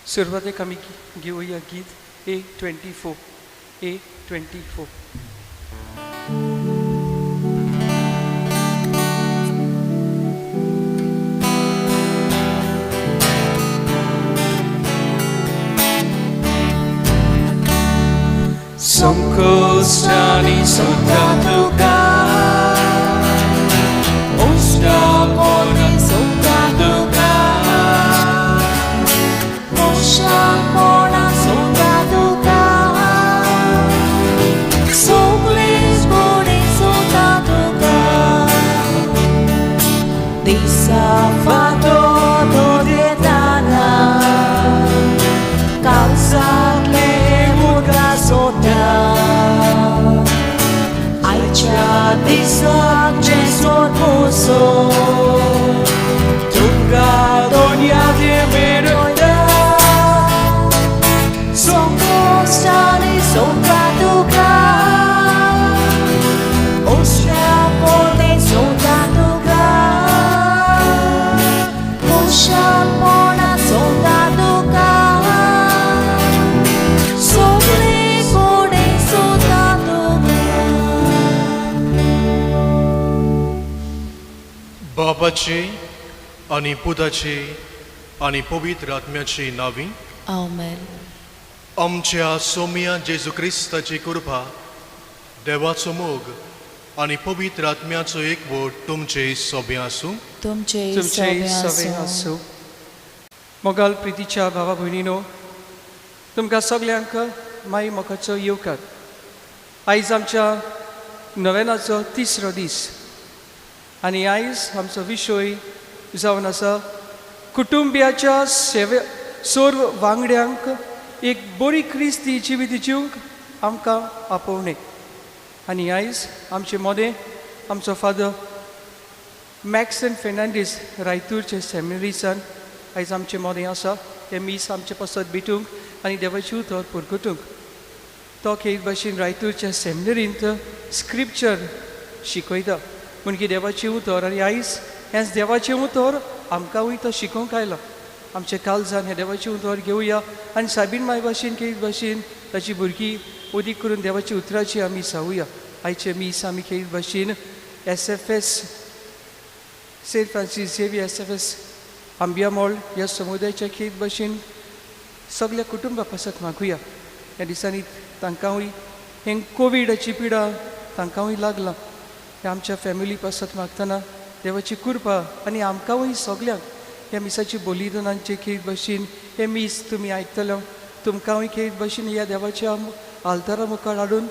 सुरुवातेक आमी घेवया गीत A24. A24. Sąkostani soldatuka, Oszczaponi soldatuka, Oszczapona soldatuka, Soklis buri soldatuka, Di sabato do dietana, Kausat lemurga sota, Aici disak jesot muso, Tunga donia de meroida, Sąkostani soldatuka, Oszczaponi soldatuka, Oszczapona soldatuka, Soklis buri soldatuka. बापाची आणि पुताची आणि पवित्र आत्म्याची नावी Amen. आमच्या सोम्या जेजू क्रिस्ताची कृपा देवाचो मोग आणि पवित्र आत्म्याचो एकवट तुमचे सोबे आसूं. तुमचे तुमचे सवे सवे आसूं. मोगाल प्रितीच्या भावा भयणीनो, तुमकां सगल्यांक माई मोगाचो येवकार. आयज आमच्या नोवेनाचो 3रो दीस आनी आयज आमचो विशय जावन आसा कुटुंबियाच्या सेवे सर्व वांगड्यांक एक बरी क्रिस्ती जिवीत जिवंक आमकां आपोवणे. आनी आयज आमचे मोदें आमचो फादर मॅक्सन फेर्नांडीस रायतूरचे सेमिनरीसान आयज आमचे मोदें आसा. हे मीस आमचे पासत भेटूंक आनी देवाची उतर पुरगटूंक तो एक भाशेन रायतूरच्या सेमिनरींत स्क्रिप्चर शिकयता. म्हणजे देवाची उतर आनी आयज हेंच देवाचें उतर आमकांय तो शिकोवंक आयला. आमचे काळजान हे देवाची उतर घेवया आनी साबीन माय भाशेन एक भाशेन ताची भुरगीं उदीक करून देवाची उतराची आमी सावुया. आयचे मीस आमी एक भाशेन SFS saint Francis Xavier SFS आंबियामोळ ह्या समुदायाच्या एक भाशेन सगळ्या कुटुंबा पासत मागुया. ह्या दिसांनी तांकांय हें कोविडाची पिडा तांकांय लागला. हे आमच्या फॅमिली पासत मागतना देवाची कृपा आनी आमकांय सगल्यांक ह्या मिसाची बलिदानांचे एक भाशेन हे मीस तुमी आयकतले. तुमकांय एक भाशेन ह्या देवाच्या आल्तारा मुखार हाडून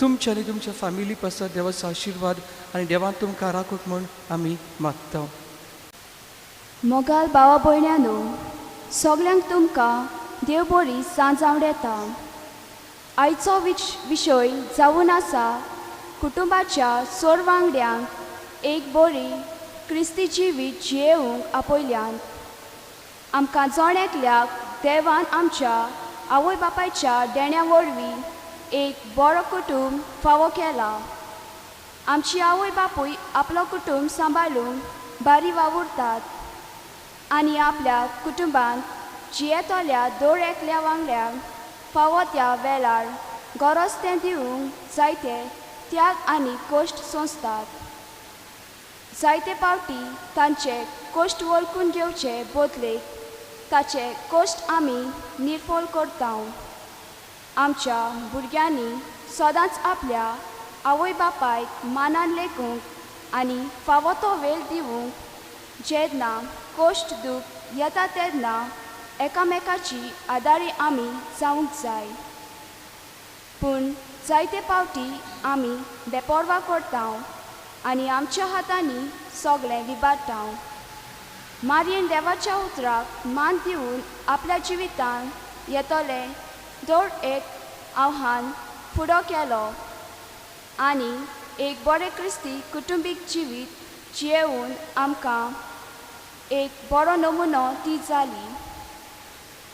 तुमच्या आनी तुमच्या फॅमिली पासत देवाचो आशिर्वाद आनी देवान तुमकां राखूंक म्हूण आमी मागता. मोगाल भावा भयण्यांनो, सगल्यांक तुमकां देव बरी सांज आवडेता. आयचो विशय जावन आसा कुटुंबाच्या सोर वांगड्यांक एक बरी क्रिस्ती जिवीत जियेवंक आपयल्यान. आमकां जण एकल्याक देवान आमच्या आवय बापायच्या देण्या वरवीं एक बरो कुटुंब फावो केला. आमची आवय बापूय आपलो कुटुंब सांबाळूंक बरी वावुरतात आनी आपल्या कुटुंबान जियेतल्या दर एकल्या वांगड्यांक फावो त्या वेळार गरज तें दिवंक जायते त्याग आनी कश्ट सोंसतात. जायते पावटी तांचे कश्ट वळखून घेवचे बदलेक ताचे कश्ट आमी निर्फोल करता. आमच्या भुरग्यांनी सदांच आपल्या आवय बापायक मानान लेखूंक आनी फावो तो वेळ दिवंक जेन्ना कश्ट दूख येता तेन्ना एकामेकाची आदारी आमी जावंक जाय. पूण जायते पावटी आमी बेपर्वा करता आनी आमच्या हातांनी सगळें विबाडटा. मारयेन देवाच्या उतराक मान दिवन आपल्या जिवितान येतलें दर एक आव्हान फुडो केलो आनी एक बरें क्रिस्ती कुटुंबीक जिवीत जियेवून आमकां एक बरो नमुनो ती जाली.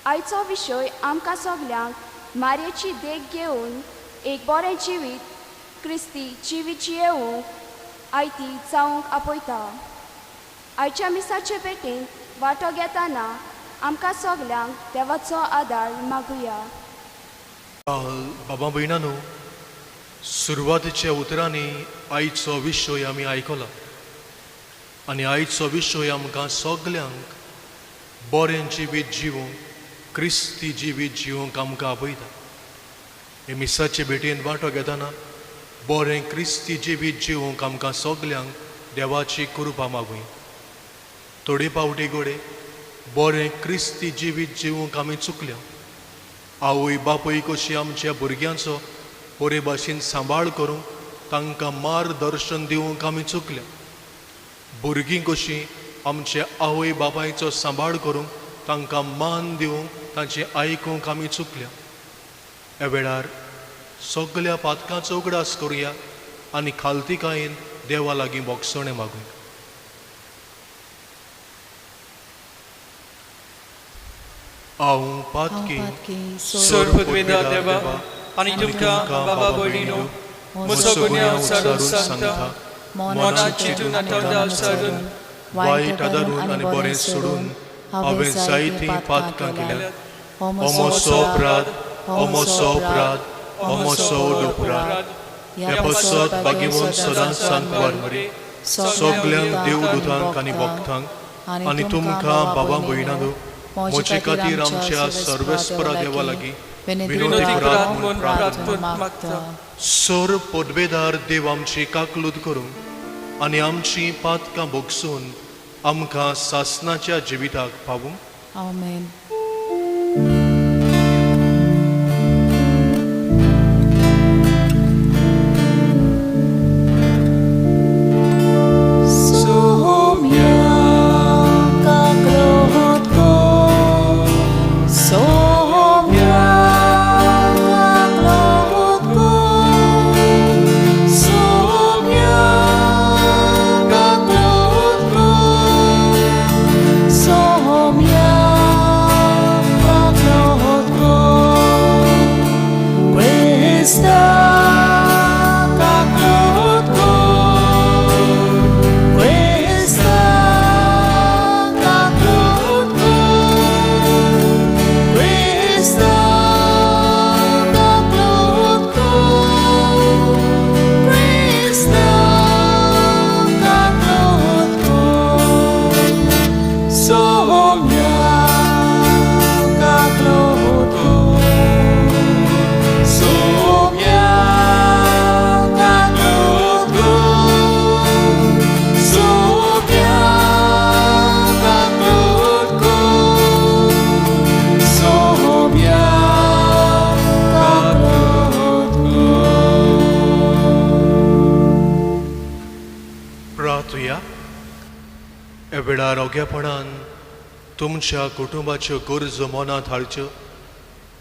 आयचो विशय आमकां सगल्यांक मारयेची देख घेवन एक बरें जिवीत क्रिस्ती जिवीत जियेवंक आयती जावंक आपयता. आयच्या मिसाचे भेटेंत वांटो घेतना आमकां सगल्यांक देवाचो आदार मागुया. बाबा भयणांनो, सुरवातीच्या उतरांनी आयचो विशय आमी आयकला आनी आयचो विशय आमकां सगल्यांक बरें जिवीत जिवूंक, क्रिस्ती जिवीत जिवूंक आमकां आपयता. हे मिसाचे भेटेन वांटो घेतना बरें क्रिस्ती जिवीत जिवूंक आमकां सगल्यांक देवाची कृपा मागुया. थोडे पावटी घोडे बरें क्रिस्ती जिवीत जिवूंक आमी चुकल्या. आवय बापूय कशी आमच्या भुरग्यांचो बरे भाशेन सांबाळ करूंक तांकां मार्गदर्शन दिवंक आमी चुकल्या. भुरगीं कशीं आमच्या आवय बापायचो सांबाळ करूंक तांकां मान दिवंक तांचें आयकूंक आमी चुकल्या. ह्या वेळार सगळ्या पातकांचो उगडास करुया आनी खालतीकायेन देवा लागीं बोगसणें मागुया. हांव पातकी सर्वपदवेदा देवा आनी तुमकां बाबा भयणीनो, म्हजो गुन्यांव सारून सांगता. मनात चिंतून आतां सारून वायट आदारून आनी बरें सोडून हांवें जायतीं पातकां केल्यात. हो म्हजो अपराध, हो म्हजो अपराध, हो म्हजो उडुपराध. ह्या पसत बागेवन सदांच सांगवार मरे सगल्यांक देवदूतांक आनी भक्तांक आनी तुमकां बाबा भयणांनो, म्हजे खातीर आमच्या सर्वेस्परा देवा लागीं विनोदी करात म्हूण प्रार्थना मागता. सर पदवेदार देव आमची काकलूद करूंक आनी आमची पातकां भोगसून आमकां सासणाच्या जिविताक पावूंक. Amen. वेळार ओग्यापणान तुमच्या कुटुंबाच्यो गरजो मनांत हाडच्यो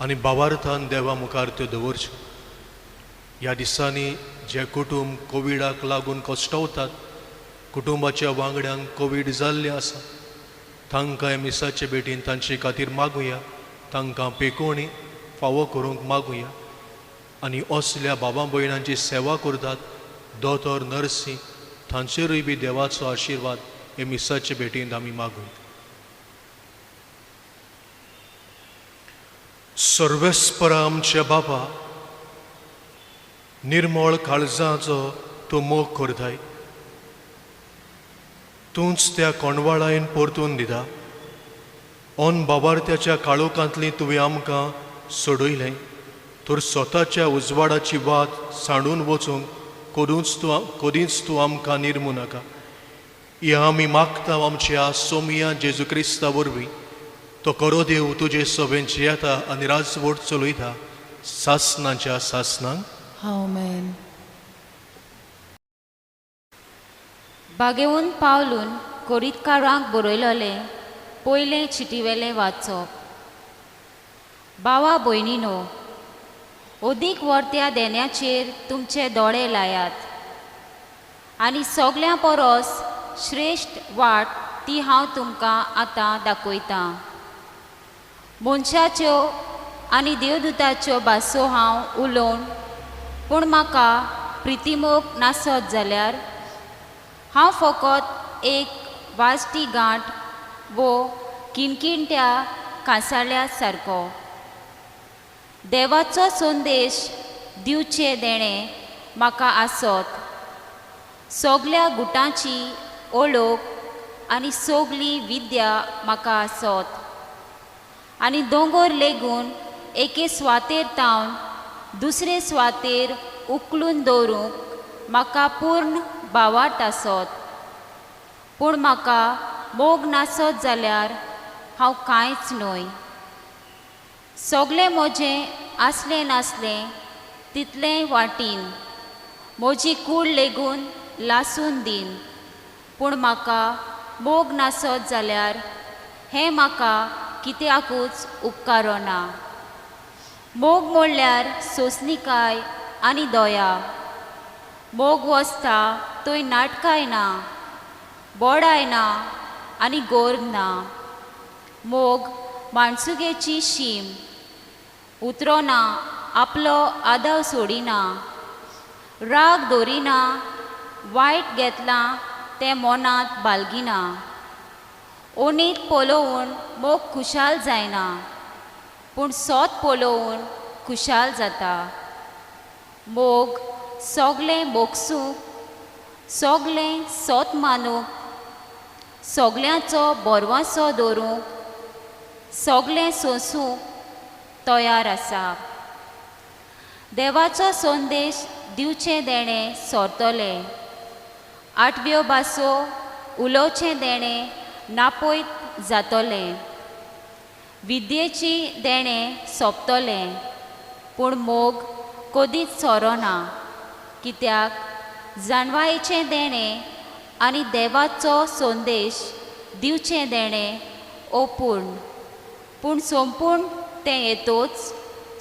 आनी भावार्थान देवा मुखार त्यो दवरच्यो. ह्या दिसांनी जे कुटुंब कोविडाक लागून कश्टावतात, कुटुंबाच्या वांगड्यांक कोवीड जाल्लें आसा, तांकां ह्या मिसाचे भेटीन तांचे खातीर मागुया, तांकां पेकोवणी फावो करूंक मागुया. आनी असल्या बाबा भयणांची सेवा करतात दोतोर नर्सी, तांचेरूय बी देवाचो आशिर्वाद हे मिसाचे भेटीन आमी मागूया. सर्वेस्परा आमच्या बाबा, निर्मळ काळजाचो तूं मोग करताय. तूंच त्या कोणवाळायन परतून दिता. ओन बाबार्थ्याच्या काळोखांतली तुवें आमकां सोडयलें, तर स्वताच्या उजवाडाची वाट सांडून वचूंक कदींच तूं आमकां निर्मू नाका. हें आमी मागता आमच्या सोमिया जेजू क्रिस्ता वरवीं. तो खरो देव तुजे सभेंत येता आनी राजवट चलयता सासणाच्या सासणांक. Amen. बागेऊन पावलून कोरीतकारांक बरयलोलें पयलें चिटीवेलें वाचप. भावा भयणीनो, ओदीक वर्त्या देण्याचेर तुमचे दोळे लायात आनी सगळ्यां परस श्रेश्ठ वाट ती हांव तुमकां आतां दाखयतां. मनशाच्यो आनी देवदूताच्यो भासो हांव उलोवन पूण म्हाका प्रितीमोग नासत जाल्यार हांव फकत एक वाजटी गांठ वो किणकिणत्या कांसाळ्या सारको. देवाचो संदेश दिवचे देणें म्हाका आसत. सगल्या गुटांची ओळख आनी सगली विद्या म्हाका आसत. आनी दोंगर लेगून एके सुवातेर तावन दुसरे सुवातेर उखलून दवरूंक म्हाका पूर्ण भावार्थ आसत. पूण म्हाका मोग नासत जाल्यार हांव कांयच न्हय. सगळें म्हजें आसलें नासलें तितलें वाटीन, म्हजी कूड लेगून लासून दीन. पूण म्हाका मोग नासत जाल्यार हें म्हाका कित्याकूच उपकारो ना. मोग म्हणल्यार सोंसणीकाय आनी दया. मोग वसता थंय नाटकाय ना, बोडाय ना आनी गोर्ग ना. मोग माणसुगेची शीम उतरोना, आपलो आदाव सोडिना, राग दवरिना, वायट घेतलां तें मनांत बालगिना. ओनीत पळोवन मोग खुशाल जायना, पूण सोत पळोवन खुशाल जाता. मोग सगळें मोगसूंक, सगळें सोत मानूंक, सगळ्यांचो बोरवांसो दवरूंक, सगळें सोंसूंक तयार आसा. देवाचो संदेश दिवचें देणें सोरतलें. आठव्यो भासो उलोवचें देणें नापयत जातलें. विद्येची देणें सोंपतलें, पूण मोग कदींच सोरोना. कित्याक जाणवायेचें देणें आनी देवाचो संदेश दिवचें देणें ओपूण. पूण संपूर्ण तें येतोच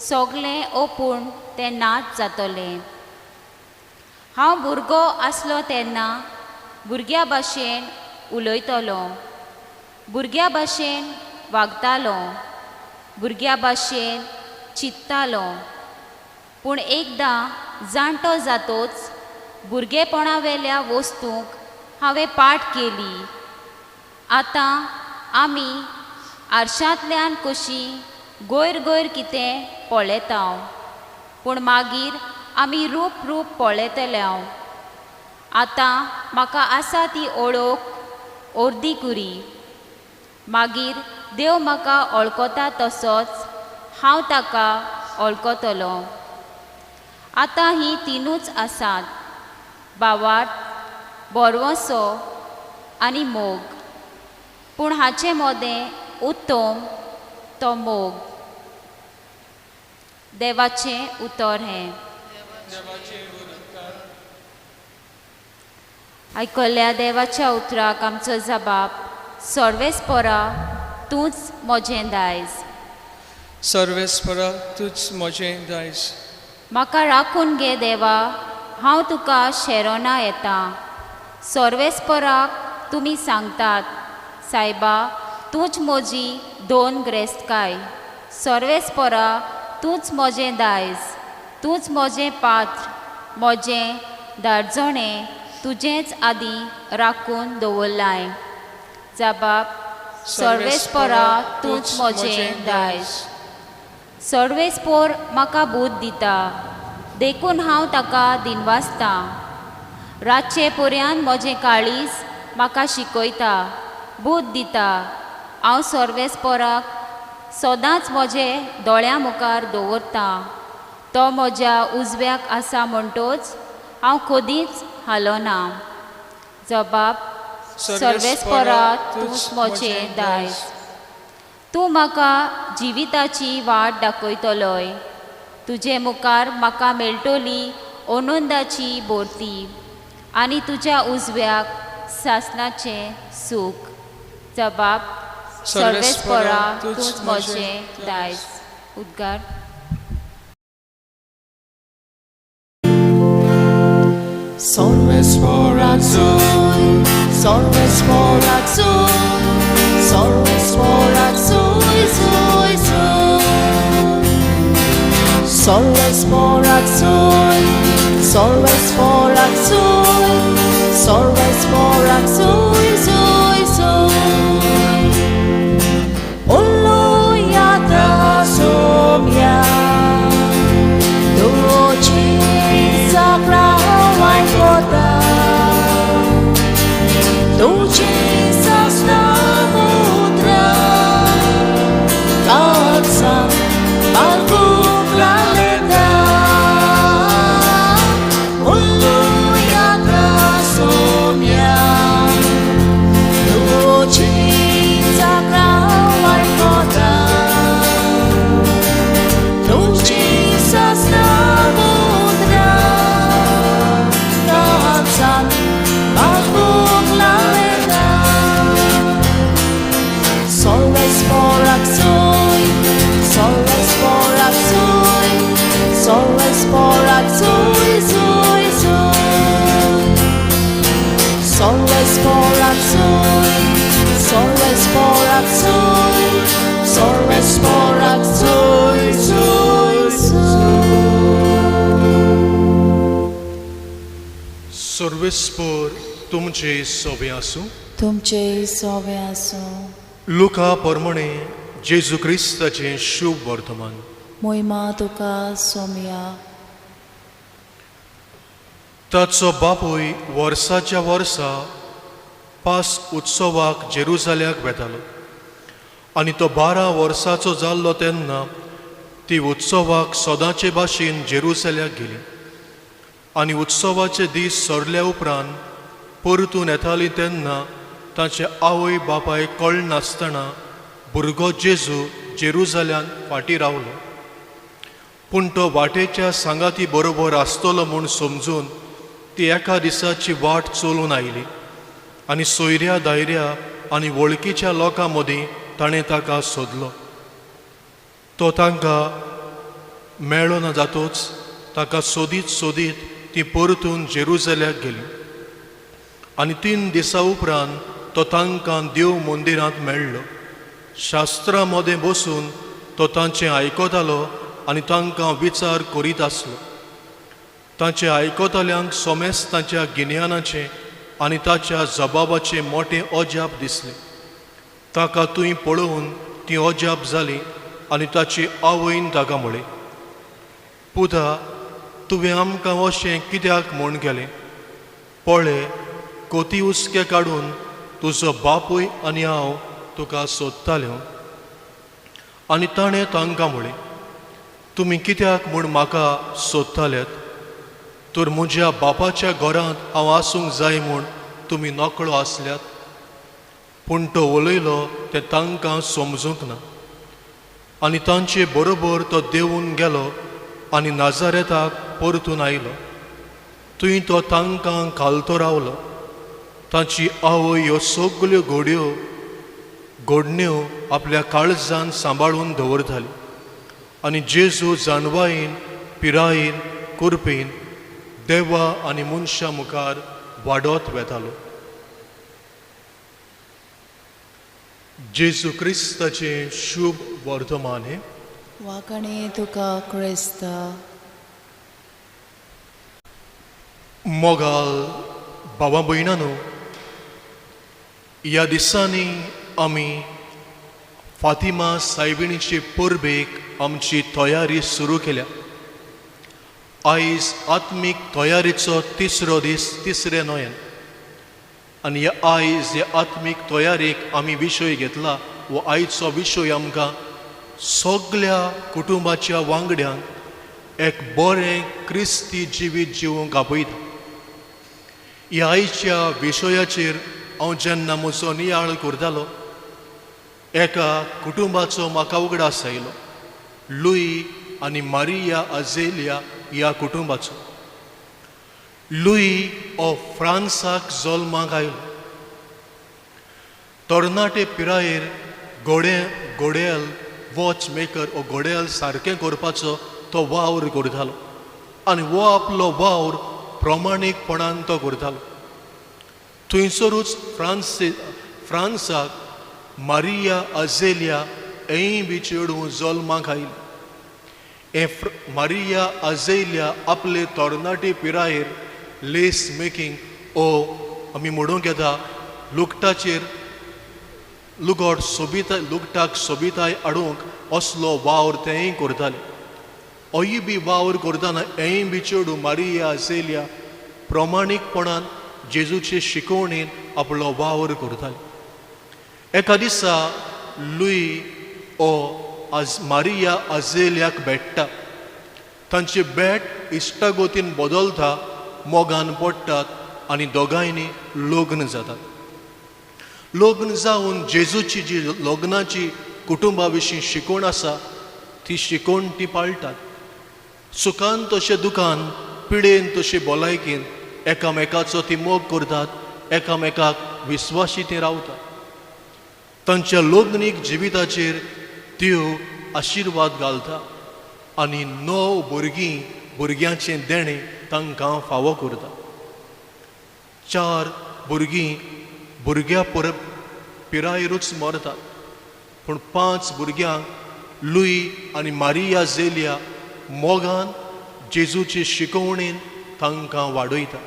सगळें ओपूण तें नाच जातलें. हांव भुरगो आसलो तेन्ना भुरग्या भाशेन उलयतलो, भुरग्या भाशेन वागतालो, भुरग्या भाशेन चिंत्तालो. पूण एकदां जाणटो जातोच भुरगेपणावेल्या वस्तूंक हांवें पाठ केली. आतां आमी आरशांतल्यान कशी गोयर गोयर कितें पळयतांव, पूण मागीर आमी रूप रूप पळयतल्यांव. आतां म्हाका आसा ती ओळख अर्दी कुरी, मागीर देव म्हाका वळखता तसोच हांव ताका वळखतलो. आतां हीं तिनूच आसात, भावार्थ, बोरवोसो आनी मोग. पूण हाचे मोदें उत्तम तो मोग. देवाचें उतर हें. आयकल्ल्या देवाच्या उतराक आमचो जबाब, सर्वेस्परा तूंच म्हजें दायज. सर्वेस्परा तूंच म्हजें दायज. म्हाका राखून घे देवा, हांव तुका शेरोना येतां. सर्वेस्पराक तुमी सांगतात, सायबा तूंच म्हजी दोन ग्रेस्तकाय. सर्वेस्परा तूंच म्हजें दायज, तूंच म्हजें पात्र, म्हजें धाडजणें तुजेंच आदी राखून दवरलाय. जबाब, सर्वेस्परा तूंच म्हजें दायज. सर्वेस्पोर म्हाका बूद दिता, देखून हांव ताका दिनवासतां. रातचे पर्यान म्हजें काळीज म्हाका शिकयता, बूद दिता. हांव सर्वेस्पोराक सदांच म्हजे दोळ्या मुखार दवरतां. तो म्हज्या उजव्याक आसा म्हणटोच हांव कदींच हालोना. जबाब, सर्वेस्परा तूंच म्हजें दायज. तूं म्हाका जिविताची वाट दाखयतलोय. तुजे मुखार म्हाका मेळटली आनंदाची बोरती आनी तुज्या उजव्याक सासणाचें सूख. जबाब, सर्वेस्परा तूंच म्हजें दायज. उद्गार. Sorvespora Zoi, Sorvespora Zoi, Sorvespora Zoi, Zoi, Zoi. Sorvespora Zoi, Sorvespora Zoi, Sorvespora Zoi, Zoi, Zoi. सर्वेस्पर तुमचे सोबे आसूं. तुमचे सोवे आसूं. लुका प्रमाणे जेजू क्रिस्ताचें शुभ वर्तमान. मोहिमा तुका सोमिया. ताचो बापूय वर्साच्या वर्सा पास उत्सवाक जेरुसाल्याक वेतालो आनी तो 12 वर्साचो जाल्लो तेन्ना ती उत्सवाक सदांचे भाशेन जेरुसाल्याक गेली. आनी उत्सवाचे दीस सरल्या उपरांत परतून येताली तेन्ना ताचे आवय बापाय कळनासतना भुरगो जेजू जेरुसाल्यान फाटीं रावलो. पूण तो वाटेच्या सांगाती बरोबर आसतलो म्हूण समजून ती एका दिसाची वाट चलून आयली आनी सोयऱ्या दायऱ्या आनी वळखीच्या लोकां मदीं ताणें ताका सोदलो. तो तांकां मेळ्ळो ना जातूच ताका सोदीत सोदीत ती परतून जेरुसाल्याक गेली. आनी 3 दिसां उपरांत तो तांकां देव मंदिरांत मेळ्ळो. शास्त्रां मदें बसून तो तांचें आयकतालो आनी तांकां विचार करीत आसलो. तांचे आयकतल्यांक सोमेस तांच्या गिन्यानाचें आनी ताच्या जबाबाचें मोठें अजाप दिसलें. ताका थंय पळोवन ती अजाप जाली आनी ताची आवयन ताका म्हळें, पुता, तुवें आमकां अशें कित्याक म्हूण गेलें? पळय, कोती उस्के काडून तुजो बापूय आनी हांव तुका सोदताल्यो. आनी ताणें तांकां म्हळें, तुमी कित्याक म्हूण म्हाका सोदताल्यात? तर म्हज्या बापाच्या घरांत हांव आसूंक जाय म्हूण तुमी नकळो आसल्यात. पूण तो उलयलो तें तांकां समजूंक ना. आनी तांचे बरोबर तो देंवून गेलो आनी नाजारेताक परतून आयलो. थंय तो तांकां घालतो रावलो. ताची आवय ह्यो सगल्यो घडण्यो आपल्या काळजान सांबाळून दवरताली. आनी जेजू जाणवायेन पिरायेन कुरपेन देवा आनी मनशां मुखार वाडत वेतालो. जेजू क्रिस्ताचें शुभ वर्तमान हे. वाकणे तुका क्रिस्त. मोगाल भावा भयणांनो, ह्या दिसांनी आमी फातिमा सायबिणीचे परबेक आमची तयारी सुरू केल्या. आयज आत्मीक तयारेचो 3रो दीस, 3रे नोयेन. आनी आयज ह्या आत्मीक तयारेक आमी विशय घेतला वो आयचो विशय आमकां सगळ्या कुटुंबाच्या वांगड्यांक एक बरें क्रिस्ती जिवीत जिवंक आपयता. ह्या आयच्या विशयाचेर हांव जेन्ना म्हजो नियाळ करतालो, एका कुटुंबाचो म्हाका उगडास आयलो. लुई आनी मारिया अझेलिया ह्या कुटुंबाचो. लुई हो फ्रांसाक जल्माक आयलो. तरणाटे पिरायेर घोडेल वॉच मेकर हो घोडेल सारकें करपाचो तो वावर करतालो आनी वो आपलो वावर प्रमाणीकपणान तो करतालो. थंयसरूच फ्रांसाक मारिया अझेलिया हेंय बी चेडूं जल्माक आयलें. मारिया अझेलिया आपले तरणाटे पिरायेर लेस मेकींग ओ आमी म्हणूंक येता लुगटाचेर लुगटाक सोबिताय हाडूंक असलो वावर तेंय करताले. होय बी वावर करतना हेंय बी चेडूं मारिया अझेलिया प्रमाणीकपणान जेजूचे शिकवणेन आपलो वावर करताले. एका दिसा लुई ओ मारिया अझेलियाक भेटटा. तांचे भेट इश्टागोतीन बदलता, मोगान पडटात आनी दोगांयनी लग्न जातात. लग्न जावन जेजूची जी लग्नाची कुटुंबा विशीं शिकवण आसा ती शिकवण ती पाळटात. सुखान तशें दुखान, पिडेन तशें भलायकेन एकामेकाचो ती मोग करतात, एकामेकाक विस्वासी ती रावतात. तांच्या लग्नीक जिविताचेर त्यो आशिर्वाद घालता आनी 9 भुरग्यांचें देणें तांकां फावो करता. 4 भुरग्या पिरायेरूच मरतात, पूण 5 भुरग्यांक लुई आनी मारिया झेलिया मोगान जेजूचे शिकवणेन तांकां वाडयता.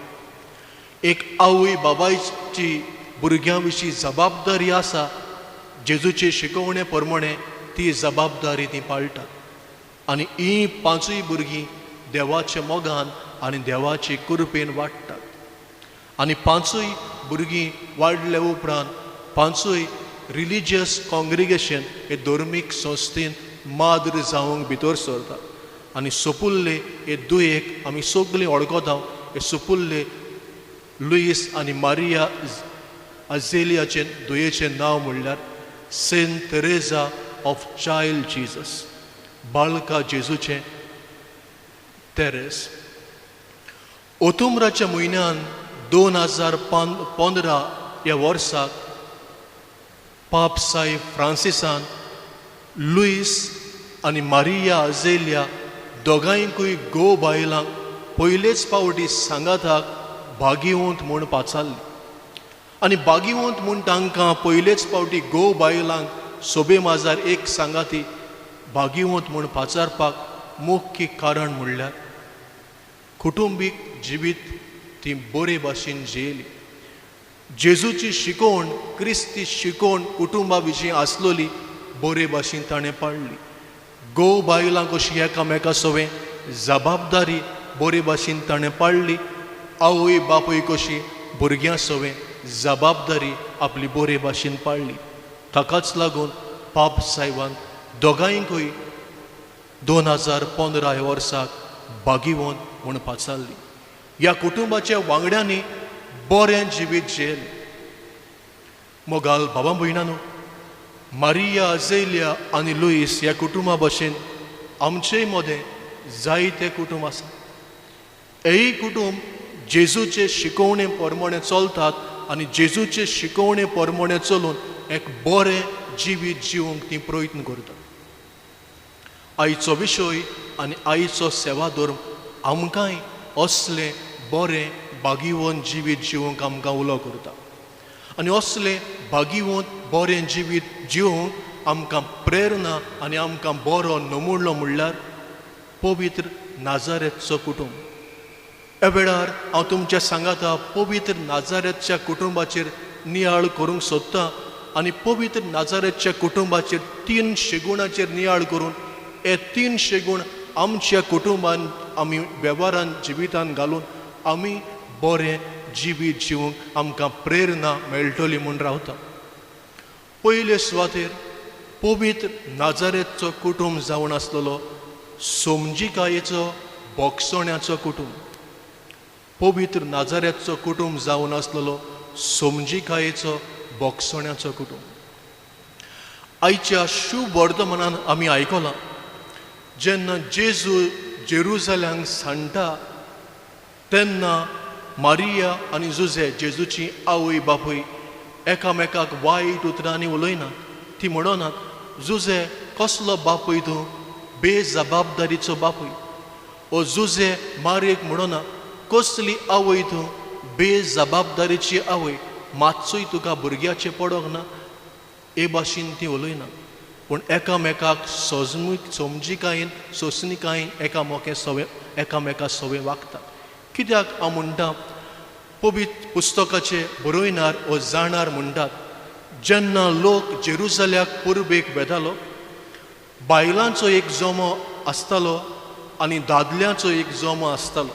एक आवय बाबायची भुरग्यां विशीं जबाबदारी आसा, जेजूचे शिकवणे प्रमाणे ती जबाबदारी ती पाळटात आनी ही पांचूय भुरगीं देवाच्या मोगान आनी देवाचे कृपेन वाडटात. आनी पांचूय भुरगीं वाडले उपरांत पांचूय रिलिजियस कॉंग्रिगेशन हे धर्मीक संस्थेन माद्र जावंक भितर सरता. आनी सोपुल्ले हे दुयेक आमी सगळीं वळखता. हे सोपुल्ले लुईस आनी मारिया अझेलियाचे दुयेचें नांव म्हणल्यार saint Teresa of child Jesus, बाळका जेजूचें तेरेस. ऑक्टोबराच्या म्हयन्यान 2015 ह्या वर्साक पाप साई फ्रांसिसान लुईस आनी मारिया अझेलिया दोगांयकूय गो बायलांक पयलेच फावटी सांगाताक भागिवंत म्हूण पाचारली. आनी भागिवंत म्हूण तांकां पयलेच फावटी गो बायलांक सोबे माजार एक सांगाती भागिवंत म्हूण पाचारपाक मुख्य कारण म्हणल्यार कुटुंबीक जिवीत ती बरे भाशेन जियेली. जेजूची शिकवण, क्रिस्ती शिकवण कुटुंबा विशीं आसलोली बरे भाशेन ताणें पाळली. गो बायलां कशी एकामेका सोबे जबाबदारी बरे भाशेन ताणें पाळली. आवय बापूय कशी भुरग्यां सोबे जबाबदारी आपली बरे भाशेन पाळली. ताकाच लागून पाप साहेबान दोगांयकूय 2015 ह्या वर्साक भागिवंत म्हूण पाचारली. ह्या कुटुंबाच्या वांगड्यांनी बरें जिवीत जियेलें. मोगाल बाबा भयणांनो, मारिया अझेलिया आनी लुईस ह्या कुटुंबा भशेन आमचेय मदें जायते कुटुंब आसा. हेय कुटुंब जेजूचे शिकवणे प्रमाणे चलतात आनी जेजूचे शिकवणे प्रमाणे चलून एक बरें जिवीत जिवंक ती प्रयत्न करतात. आयचो विशय आनी आयचो सेवा धर्म आमकांय असले बरें भागिवंत जिवीत जिवंक आमकां उलो करता. आनी असलें भागिवंत बरें जिवीत जिवंक आमकां प्रेरणा आनी आमकां बरो नमुनो म्हणल्यार पवित्र नाजारेतचो कुटुंब. ह्या वेळार हांव तुमच्या सांगाता पवित्र नाजारेतच्या कुटुंबाचेर नियाळ करूंक सोदतां आनी पवित्र नाजारेतच्या कुटुंबाचेर 3 शेगुणाचेर नियाळ करून हे 3 शेगूण आमच्या कुटुंबान आमी वेव्हारान जिवितान घालून आमी बरें जिवीत जिवंक आमकां प्रेरणा मेळटली म्हूण रावता. पयले सुवातेर पवित्र नाजारेतचो कुटुंब जावन आसलेलो सोमजीकायेचो बोगसोण्याचो कुटुंब. पवित्र नाजारेतचो कुटुंब जावन आसलेलो सोमजीकायेचो बोगसोण्याचो कुटुंब. आयच्या शुभ वर्तमानान आमी आयकलां जेन्ना जेजू जेरुसलेमाक सांडटा तेन्ना मारिया आनी जुझे जेजूची आवय बापूय एकामेकाक वायट उतरांनी उलयनात. ती म्हणनात जुझे कसलो बापूय तूं, बेजबाबदारीचो बापूय. ओ जुझे मारयेक म्हणना कसली आवय तूं, बेजबाबदारीची आवय, मातसूय तुका भुरग्याचें पडोंक ना. हे भाशेन ती उलयना पूण एकामेकाक समजिकायेन सोंसणिकायेन एकामेका सोबे वागतात. कित्याक हांव म्हणटा पवित्र पुस्तकाचे बरोयनार वो जाणार म्हणटात जेन्ना लोक जेरुसल्याक पुर्बेक वेतालो बायलांचो एक जोमो आसतालो आनी दादल्यांचो एक जोमो आसतालो.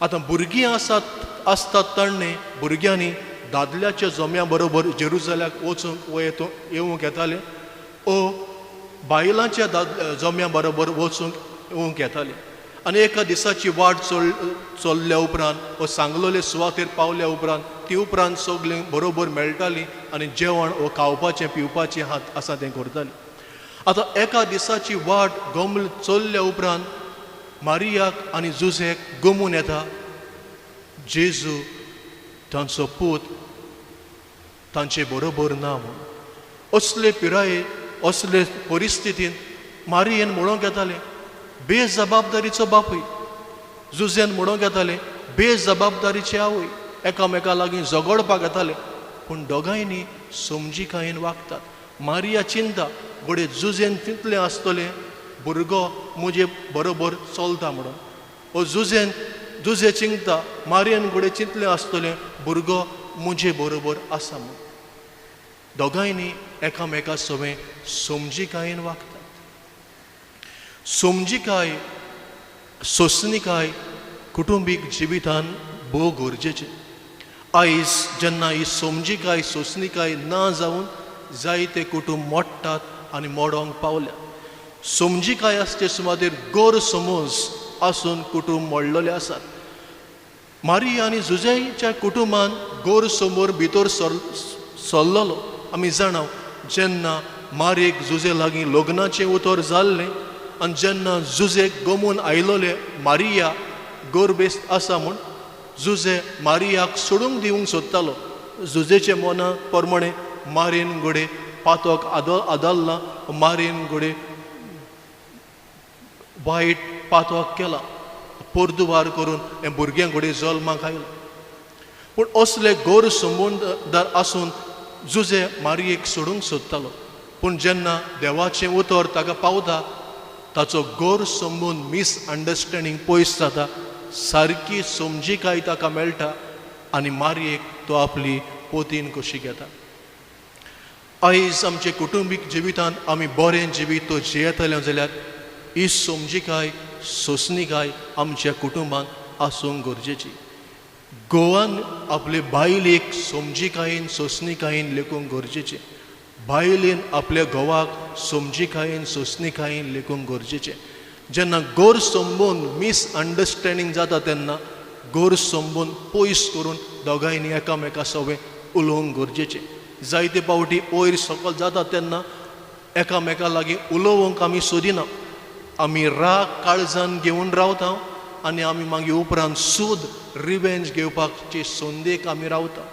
आतां भुरगीं आसतात तरणे भुरग्यांनी दादल्याच्या जोम्या बरोबर जेरुसल्याक वचूंक येवंक येताले ओ बायलांच्या जोम्या बरोबर वचूंक येवंक येताले. आनी एका दिसाची वाट चल्ल्या उपरांत वो सांगलोले सुवातेर पावल्या उपरांत ती उपरांत सगळीं बरोबर मेळटालीं आनी जेवण वो खावपाचें पिवपाचें हात आसा तें करतालीं. आतां एका दिसाची वाट गमल चल्ल्या उपरांत मारियाक आनी जुझेक गमून येता जेजू तांचो पूत तांचे बरोबर ना म्हूण. असले पिराये असले परिस्थितीन मारियेन म्हणोंक येतालें बेजबाबदारीचो बापूय, जुझेन म्हणोंक येतालें बेजबाबदारीची आवय. एकामेका लागीं झगडपाक येताले पूण दोगांयनी समजिकायेन वागतात. मारिया चिंता घोडे जुझेन तितलें आसतलें भुरगो म्हजे बरोबर चलता म्हणून. ओ जुझेन जुजे चिंगता मारयेन घोडे चिंतले आसतलें भुरगो मुजे बरोबर आसा म्हूण. दोगांयनी एकामेका सवें समजिकायेन वागतात. समजिकाय सोंसणिकाय कुटुंबीक जिवितान भोव गरजेचें. आयज जेन्ना ही समजिकाय सोंसणिकाय ना जावन जायते कुटुंब मोडटात आनी मोडोंक पावल्या. समजिकाय आसचे सुमार गोर समज आसून कुटुंब मोडलेले आसात. मारिया आनी जुजेच्या कुटुंबान गोर समोर भितर सरलेलो आमी जाणाव. जेन्ना मारयेक जुजे लागीं लग्नाचें उतर जाल्लें आनी जेन्ना जुजेक गमून आयलोले मारिया गोरबेस्त आसा म्हूण जुजे मारियाक सोडूंक दिवंक सोदतालो. जुजेच्या मना प्रमाणे मारयेन घोडे पातोक आदारला. मारयेन घोडे वायट पातोक केला. पोर्दुबार करून हे भुरग्यां घोडे जल्माक आयलो. पूण असले गोर संबंदार आसून जुजे मारयेक सोडूंक सोदतालो. पूण जेन्ना देवाचें उतर ताका पावता ताचो गोर संबंद मिसअंडरस्टँडींग पयस जाता. सारकी समजिकाय ताका मेळटा आनी मारयेक तो आपली पोतीन कशी घेता. आयज आमचे कुटुंबीक जिवितान आमी बरें जिवीत तो जियेतले जाल्यार ही समजिकाय सोंसणिकाय आमच्या कुटुंबान आसूंक गरजेची. घोवान आपले बायलेक समजिकायेन सोंसणिकायेन लेखूंक गरजेचें. बायलेन आपल्या घोवाक समजिकायेन सोंसणिकायेन लेखूंक गरजेचें. जेन्ना गोर संबंद मिसअंडरस्टँडींग जाता तेन्ना गोर संबंद पयस करून दोगांयनी एकामेका सवें उलोवंक गरजेचें. जायते पावटी वयर सकयल जाता तेन्ना एकामेका लागीं उलोवंक आमी सोदिना. आमी राग काळजान घेवन रावता आनी आमी मागीर उपरांत सूद रिवेंज घेवपाची संदेक आमी रावता.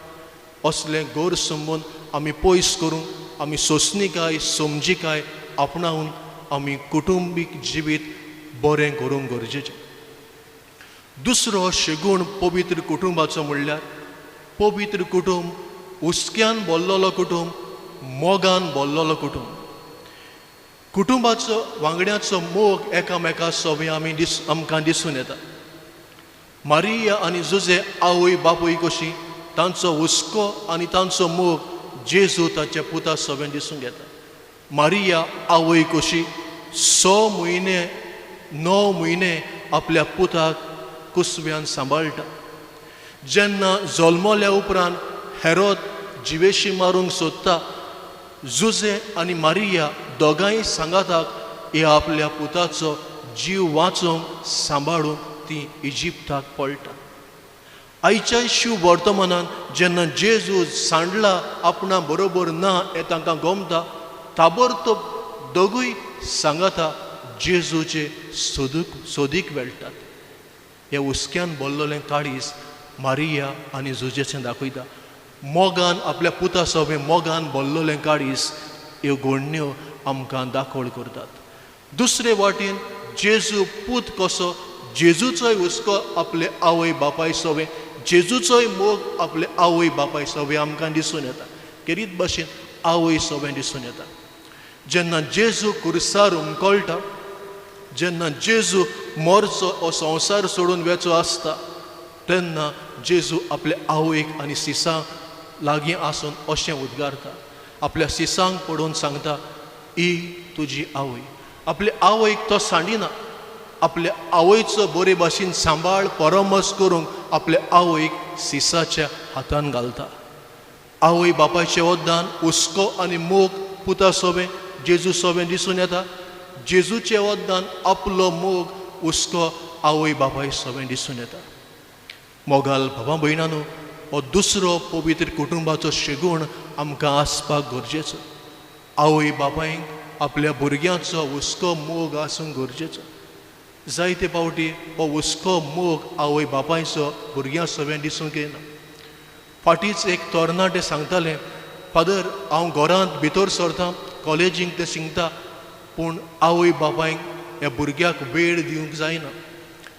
असले गोर संबंद आमी पयस करून आमी सोंसणिकाय समजिकाय आपणावन आमी कुटुंबीक जिवीत बरें करूंक गरजेचें. दुसरो शेगूण पवित्र कुटुंबाचो म्हणल्यार पवित्र कुटुंब हुस्क्यान भरलेलो कुटुंब, मोगान भरलेलो कुटुंब. कुटुंबाचो वांगड्याचो मोग एकामेका सवें आमकां दिसून येता. मारिया आनी जुजे आवय बापूय कशी तांचो हुस्को आनी तांचो मोग जेजू ताच्या पुता सवें दिसूंक येता. मारिया आवय कशी 9 म्हयने आपल्या पुताक कुसव्यान सांबाळटा. जेन्ना जल्मल्या उपरांत हेरोद जिवेशी मारूंक सोदता जुजे आनी मारिया दोगांय सांगाताक हे आपल्या पुताचो जीव वाचोवंक सांबाळून ती इजिप्ताक पळटा. आयच्या शिव वर्तमानान जेन्ना जेजू सांडला आपणा बरोबर ना हें तांकां गमता ताबडतोब दोगूय सांगाता जेजूचे सोदीक वेळटात. हे हुस्क्यान भरलेलें काळीज मारिया आनी जुजेचें दाखयता. मोगान आपल्या पुता सवें मोगान भरलेलें काळीज ह्यो घडण्यो आमकां दाखोळ करतात. दुसरे वाटेन जेजू पूत कसो जेजूचोय हुस्को आपले आवय बापाय सवें जेजूचोय मोग आपले आवय बापाय सवें आमकां दिसून येता. खेरीत भाशेन आवय सवें दिसून येता. जेन्ना जेजू कुर्सार उमकळटा जेन्ना जेजू मोरचो हो संवसार सोडून वेचो आसता तेन्ना जेजू आपल्या आवयक आनी सिसांक लागीं आसून अशें उद्गारता. आपल्या सिसांक पडोवन सांगता ही तुजी आवय. आपल्या आवयक तो सांडिना. आपल्या आवयचो बरे भाशेन सांबाळ परमस करूंक आपल्या आवयक सिसाच्या हातान घालता. आवय बापायचें वदान हुस्को आनी मोग पुता सवें जेजू सवें दिसून येता. जेजूचें वदान आपलो मोग हुस्को आवय बापाय सवें दिसून येता. मोगाल भावा भयणांनो हो दुसरो पवित्र कुटुंबाचो शेगूण आमकां आसपाक गरजेचो. आवय बापायक आपल्या भुरग्याचो हुस्को मोग आसूंक गरजेचो. जायते पावटी हो हुस्को मोग आवय बापायचो भुरग्यां सवें दिसूंक येना. फाटींच एक तरणाटें सांगतालें फादर हांव घरांत भितर सरतां कॉलेजीक तें शिंगता पूण आवय बापायक ह्या भुरग्याक वेळ दिवंक जायना.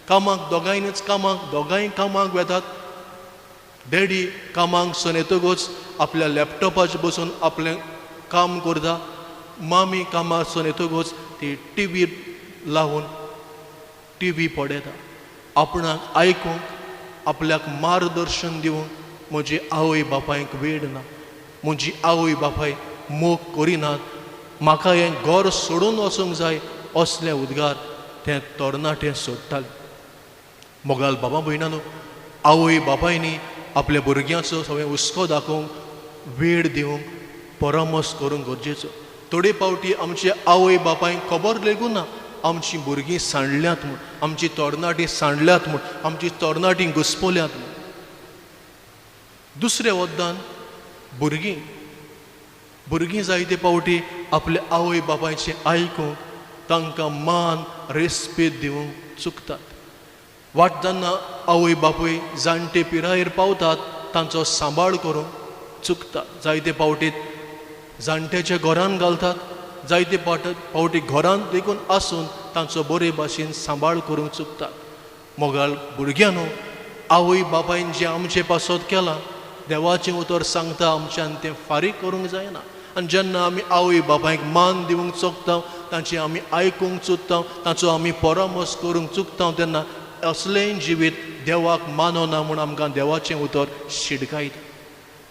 कामाक दोगांय कामाक वेतात. डॅडी कामाक सून येतकूच आपल्या लॅपटॉपाचेर बसून आपलें काम करता. मामी कामाक सून येतकूच ती टीव्ही लावन टीव्ही पळयता. आपणाक आयकूंक आपल्याक मार्गदर्शन दिवंक म्हजी आवय बापायक वेड ना, म्हजी आवय बापाय मोग करिनात, म्हाका हें घर सोडून वचूंक जाय असले उद्गार ते तरणाटे सोडटाले. मोगाल बाबा भयणानो, आवय बापायनी आपल्या भुरग्याचो सगळें हुस्को दाखोवंक वेळ दिवंक परामर्श करूंक गरजेचो. थोडे फावटी आमचे आवय बापायक खबर लेगून ना आमची भुरगीं सांडल्यात म्हूण, आमची तरणाटीं सांडल्यात म्हूण, आमची तरणाटीं घुस्पल्यात म्हूण. दुसऱ्या वद्दान भुरगीं जायते फावटी आपल्या आवय बापायचें आयकूंक तांकां मान रेस्पेद दिवंक चुकतात. वाटताना आवय बापूय जाणटे पिरायेर पावतात तांचो सांबाळ करूंक चुकतात. जायते फावटी जाणट्याच्या घरान घालतात, जायते फावटी घरांत देखून आसून तांचो बरे भाशेन सांबाळ करूंक चुकतात. मोगाल भुरग्यानो, आवय बापायन जें आमचें पासत केलां देवाचें उतर सांगता आमच्यान तें फारीक करूंक जायना. आनी जेन्ना आमी आवय बापायक मान दिवंक चुकता, तांचें आमी आयकूंक चुकता, तांचो आमी परामर्श करूंक चुकता, तेन्ना असलें जिवीत देवाक मानना म्हूण आमकां देवाचें उतर शिडकायता.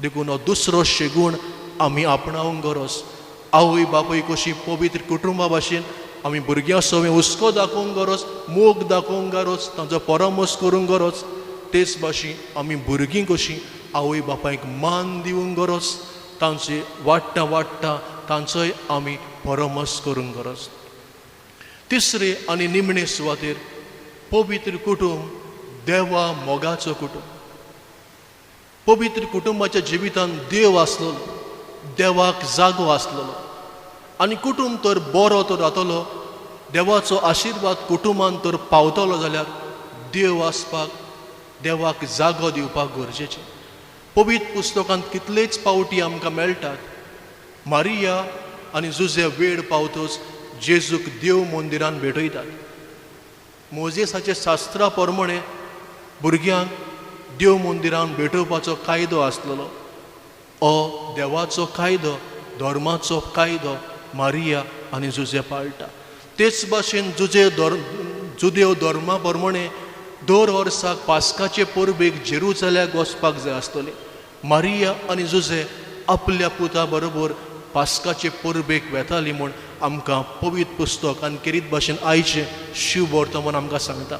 देखून हो दुसरो शेगूण आमी आपणावंक गरज. आवय बापूय कशी पवित्र कुटुंबा भाशेन आमी भुरग्यां सगळें हुस्को दाखोवंक गरज, मोग दाखोवंक गरज, तांचो परामर्श करूंक गरज. तेच भाशेन आमी भुरगीं कशीं आवय बापायक मान दिवंक गरज, तांचे वाडटा तांचोय आमी परामर्श करूंक गरज. तिसरे आनी निमणे सुवातेर पवित्र कुटुंब देवा मोगाचो कुटुंब. पवित्र कुटुंबाच्या जिवितांत देव आसलो, देवाक जागो आसलेलो, आनी कुटुंब तर बरो तर जातलो, देवाचो आशिर्वाद कुटुंबान तर पावतलो जाल्यार देव आसपाक, देवाक जागो दिवपाक गरजेचें. पवित्र पुस्तकांत कितलेच पावटी आमकां मेळटात मारिया आनी जुजे वेळ पावतच जेजूक देव मंदिरान भेटयतात. मोजेसाच्या शास्त्रा प्रमाणे भुरग्यांक देव मंदिरान भेटोवपाचो कायदो आसलेलो. हो देवाचो कायदो, धर्माचो कायदो मारिया आनी जुजे पाळटा. तेच भाशेन जुदेव धर्मा प्रमाणे दर वर्साक पास्काचे परबेक जेरुसलेमाक वचपाक जाय आसतलें. मारिया आनी जुजे आपल्या पुता बरोबर पास्काचे परबेक वेतालीं म्हूण आमकां पवित्र पुस्तक आनी किरीत भाशेन आयचें शिव वर्तमान आमकां सांगता.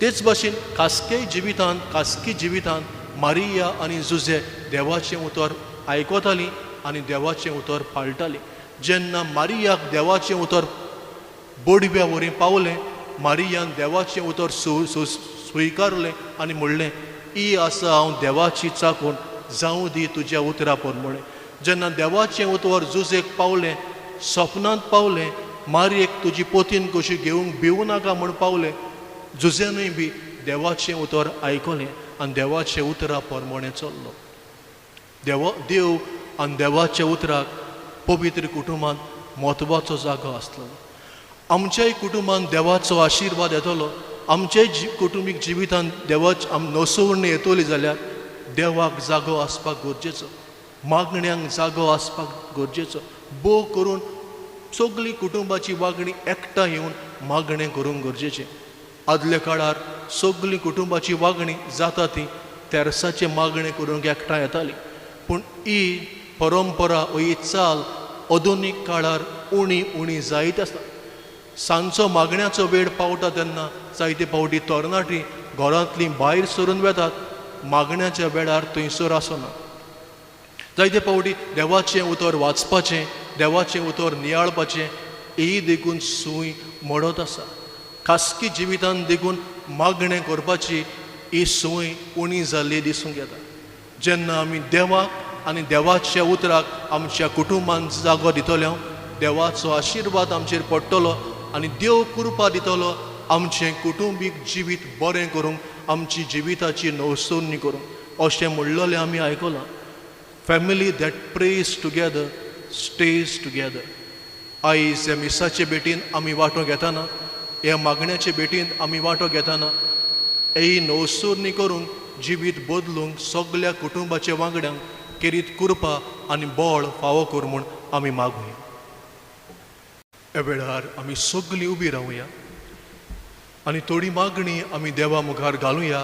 तेच भाशेन खासगी जिवितांत मारिया आनी जुजे देवाचें उतर आयकतालीं आनी देवाचें उतर पाळटालीं. जेन्ना मारियाक देवाचें उतर बोडव्या वरी पावलें, मारियान देवाचें उतर स्विकारलें आनी म्हणलें, ई आसा हांव देवाची चाकून, जावं दी तुज्या उतरा प्रमाणे. जेन्ना देवाचें उतर जुजेक पावलें, सपनांत पावलें, मारयेक तुजी पोतीन कशी घेवंक भिवू नाका म्हूण पावलें, जुजेनूय बी देवाचें उतर आयकलें आनी देवाचें उतरा प्रमाणे चल्लो. देव आनी देवाच्या उतराक पवित्र कुटुंबांत म्हत्वाचो जागो आसलो. आमच्याय कुटुंबांत देवाचो आशिर्वाद येतलो, आमच्याय कुटुंबीक जिवितांत देवाच नसवणी येतली जाल्यार देवाक जागो आसपाक गरजेचो, मागण्यांक जागो आसपाक गरजेचो. भोव करून सगळीं कुटुंबाची वागणी एकठांय येवन मागणें करूंक गरजेचें. आदल्या काळार सगळीं कुटुंबाची वागणी जाता ती तेरसाचे मागणें करूंक एकठांय येताली. पूण ही परंपरा ही चाल आधुनीक काळार उणी जायत आसा. सांजचो मागण्याचो वेळ पावता तेन्ना जायते फावटी तरणाटीं घरांतलीं भायर सरून वेतात, मागण्याच्या वेळार थंयसर आसना. जायते फावटी देवाचें उतर वाचपाचें, देवाचें उतर नियाळपाचें ही देखून सूय मोडत आसा. खासगी जिवितांत देखून मागणें करपाची ही सूय उणी जाल्ली दिसूंक येता. जेन्ना आमी देवाक आनी देवाच्या उतराक आमच्या कुटुंबांत जागो दितले, देवाचो आशिर्वाद आमचेर पडटलो आनी देव कृपा दितलो आमचें कुटुंबीक जिवीत बरें करूंक, आमची जिविताची नवसोनी करूंक. अशें म्हणलेलें आमी आयकलां, family that praise together stage together. आयज ह्या मिसाचे भेटीन आमी वांटो घेतना, ह्या मागण्याचे भेटींत आमी वांटो घेतना ही नवसोनी करूंक, जिवीत बदलूंक सगळ्या कुटुंबाच्या वांगड्यांक किरीत कृपा आनी बळ फावो कर म्हूण आमी मागुया. ह्या वेळार आमी सगळीं उबी रावया. आनी थोडी मागणी आमी देवा मुखार घालुया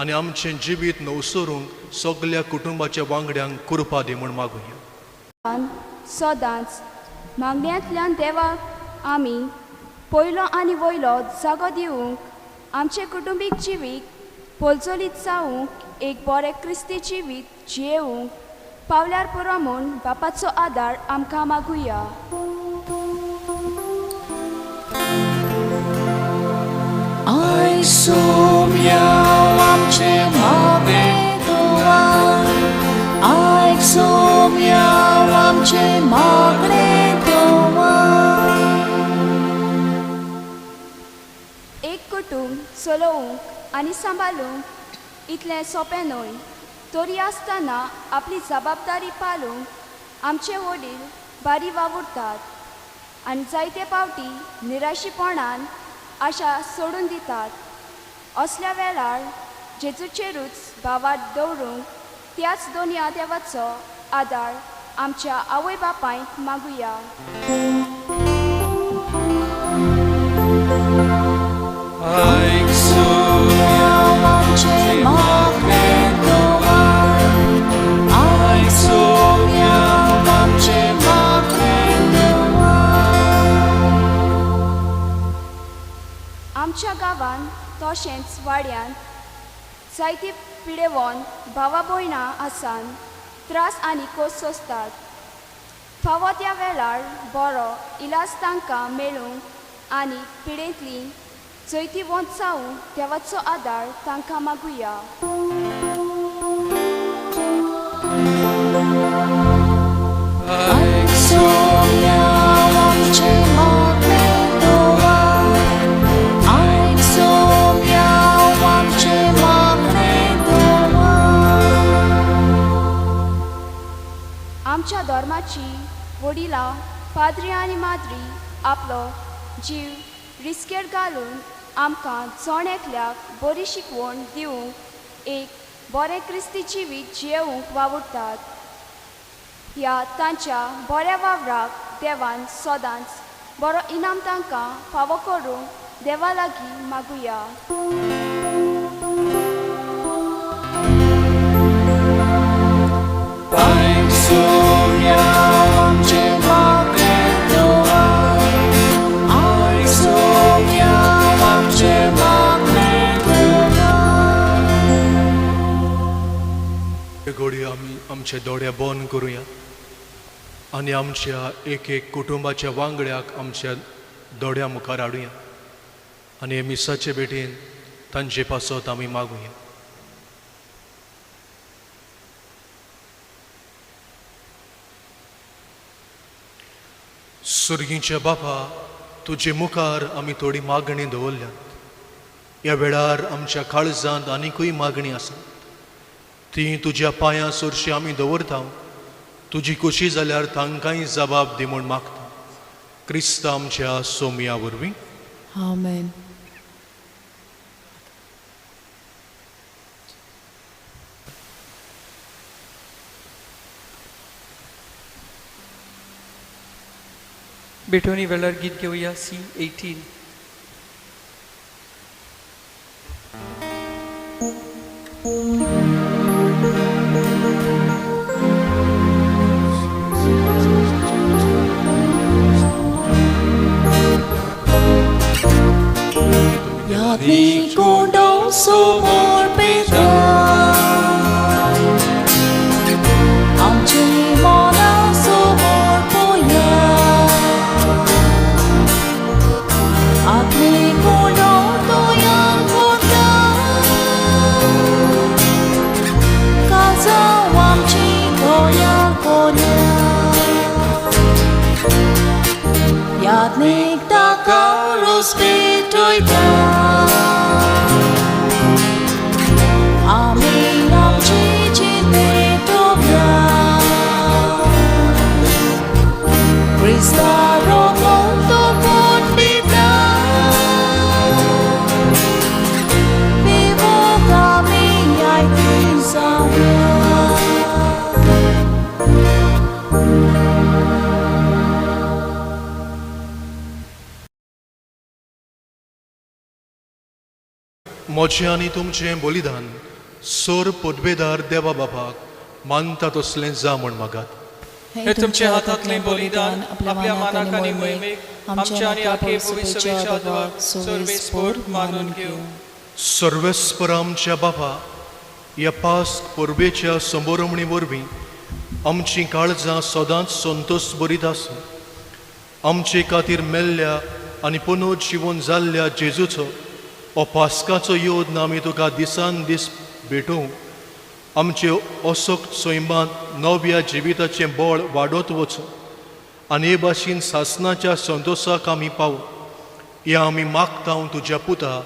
आनी आमचें जिवीत नवसरूंक सगल्या कुटुंबाच्या वांगड्यांक कृपा दी म्हूण मागुया. सदांच मागण्यांतल्यान देवाक आमी पयलो आनी वयलो जागो दिवंक आमचे कुटुंबीक जिवीक पोलचोलीत जावंक एक बरें क्रिस्ती जिवीत जियेवंक पावल्यार पुरो म्हूण बापाचो आदार आमकां मागुया. Somiał amcie mogę dołać, aj somiał amcie mogę dołać. एक कुटुंब चलोवंक आनी सांबाळूंक इतलें सोंपें न्हय. तरी आसतना आपली जबाबदारी पाळूंक आमचे वडील बारी वावुरतात आनी जायते फावटी निराशीपणान आशा सोडून दितात. असल्या वेळार जेजूचेरूच भावार्थ दवरूंक त्याच दोनया देवाचो आदार आमच्या आवय बापायक मागुया. Aik somiał amcie mogę dołać, aik somiał amcie mogę dołać. आमच्या गांवांत तशेंच वाड्यांत जायती पिडेवोन भावा भयणां आसान त्रास आनी खोस सोंसतात. फावो त्या वेळार बरो इलाज तांकां मेळूंक आनी पिडेंतली जैती वंत जावंक देवाचो आदार तांकां मागुया. Aik Somiał amcie mogę dołać, aj somiał amcie mogę dołać. आमच्या धर्माची वडिलां पाद्री आनी माद्री आपलो जीव रिस्केर घालून आमकां जण एकल्याक बरी शिकवण दिवंक एक बरें क्रिस्ती जिवीत जियेवंक वावुरतात. ह्या तांच्या बऱ्या वावराक देवान सदांच बरो इनाम तांकां फावो करूंक देवा लागीं मागुया. Aik somiał amcie mogę dołać, aik somiał amcie mogę dołać. घोडी आमी आमचे दोळे बंद करुया आनी आमच्या एक एक कुटुंबाच्या वांगड्याक आमच्या दोळ्या मुखार हाडुया आनी मिसाचे भेटेन तांचे पासत आमी मागुया. सुर्गीच्या बापा, तुजे मुखार आमी थोडी मागणी दवरल्यात. ह्या वेळार आमच्या काळजांत आनिकूय मागणी आसा. ती तुज्या पांयां सुरशी आमी दवरता. तुजी खुशी जाल्यार तांकांय जबाब दी म्हूण मागता. क्रिस्त आमच्या सोमया वरवीं. Amen. बेटोनी वेळार गीत घेऊया C18. Ni cô đấu số một bê ông chỉ mò não số một bố nhà ni cô đấu tôi ăn vô đá cả giáo hoàng chỉ cô nhà ni ta cao rosby đôi ta म्हजें आनी तुमचें बलिदान सोर पोटबेदार देवा बापाक मानता तसलें जा म्हण मागात. हे तुमच्या हातांतलें बलिदान आपल्या मानाक आनी मोहिमेक आमच्या आनी आखे भविष्यवेच्या आदवाक सर्वेस्पोर मानून घेवं. सर्वेस्पर आमच्या बापा, ह्या पास्क परबेच्या संबरमणी वरवीं आमचीं काळजां सदांच संतोश बरीत आसूं. आमचे खातीर मेल्ल्या आनी पुनोद जिवन जाल्ल्या जेजूचो हो पास्काचो योद आमी तुका दिसान दीस भेटूं. आमचे असोक सैमांत नव्या जिविताचें बळ वाडत वचूं आनी हे भाशेन सासणाच्या संतोशाक आमी पावूं. हें आमी मागतां तुज्या पुता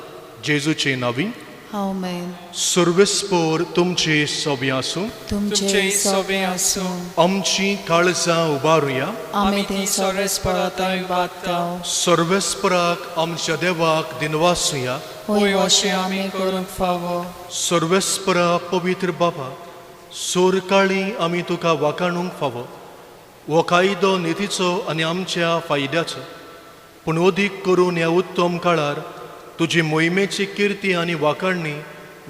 जेजूचे नांवी. आमेन. सर्वेस्पोर तुमचे सोबे आसूं. तुमचे सोबे आसूं. आमची काळजां उबारुया. आमी ते सर्वेस्पराताय वागताव. सर्वेस्पराक आमच्या देवाक दिनवासुया. होय अशें आमी करूंक फावो. सर्वेस्परा पवित्र बाबा, सोरकाळी आमी तुका वाखाणूंक फावो. हो कायदो नितीचो आनी आमच्या फायद्याचो, पूण अदीक करून ह्या उत्तम काळार तुजी मोहिमेची किर्ती आनी वाखाणणी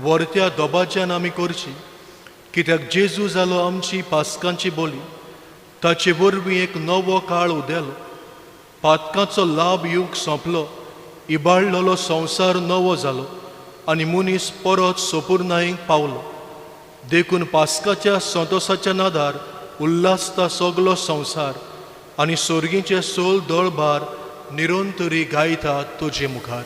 वर्त्या दोबाच्यान आमी करची. कित्याक जेजू जालो आमची पास्कांची बोली, ताचे वरवीं एक नवो काळ उदेलो. पातकांचो लाभ युग सोंपलो, इबाळलेलो संवसार नवो जालो आनी मनीस परत सोपुर्नायेक पावलो. देखून पास्काच्या संतोशाच्या नादार उल्हासता सगलो संवसार आनी सोर्गीचे सोल दळबार निरंतरी गायतात तुजे मुखार.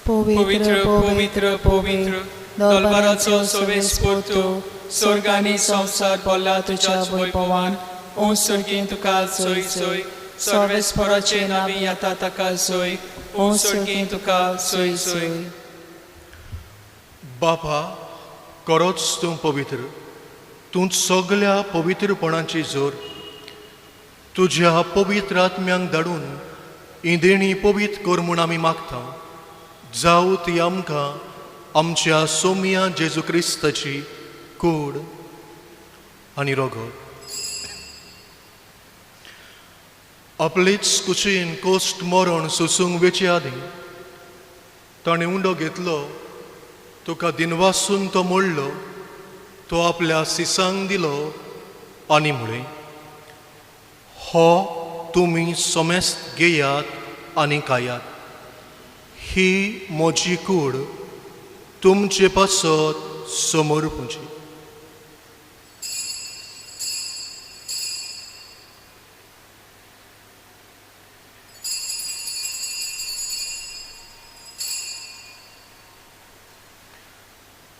पवित्र पवित्र पवित्र दरबाराचो सर्वेस्पोर तूं, स्वर्ग आनी संवसार भरला तुज्या वैभवान. ओ सर्गीं तुका सोय सोय, सर्वेस्पराचे नांवी येता ताका सोय. ओ सर्गीं तुका सोय सोय. बापा, खरोच तूं पवित्र. तूं सगल्या पवित्रपणाची जोर. तुज्या पवित्र आत्म्यांक धाडून ही देणी पवित्र कर म्हूण आमी मागता. जावं ती आमकां आमच्या सोम्या जेजू क्रिस्ताची कूड आनी रगत. आपलेच कुशीन कोश्ट मरण सोसूंक वेचे आदीं ताणें उंडो घेतलो. तुका दिनवासून तो मोडलो. तो आपल्या सिसांक दिलो आनी म्हळें, हो तुमी सोमेस्त घेयात आनी खायात. ही म्हजी कूड तुमचे पासत समोर पुंजी.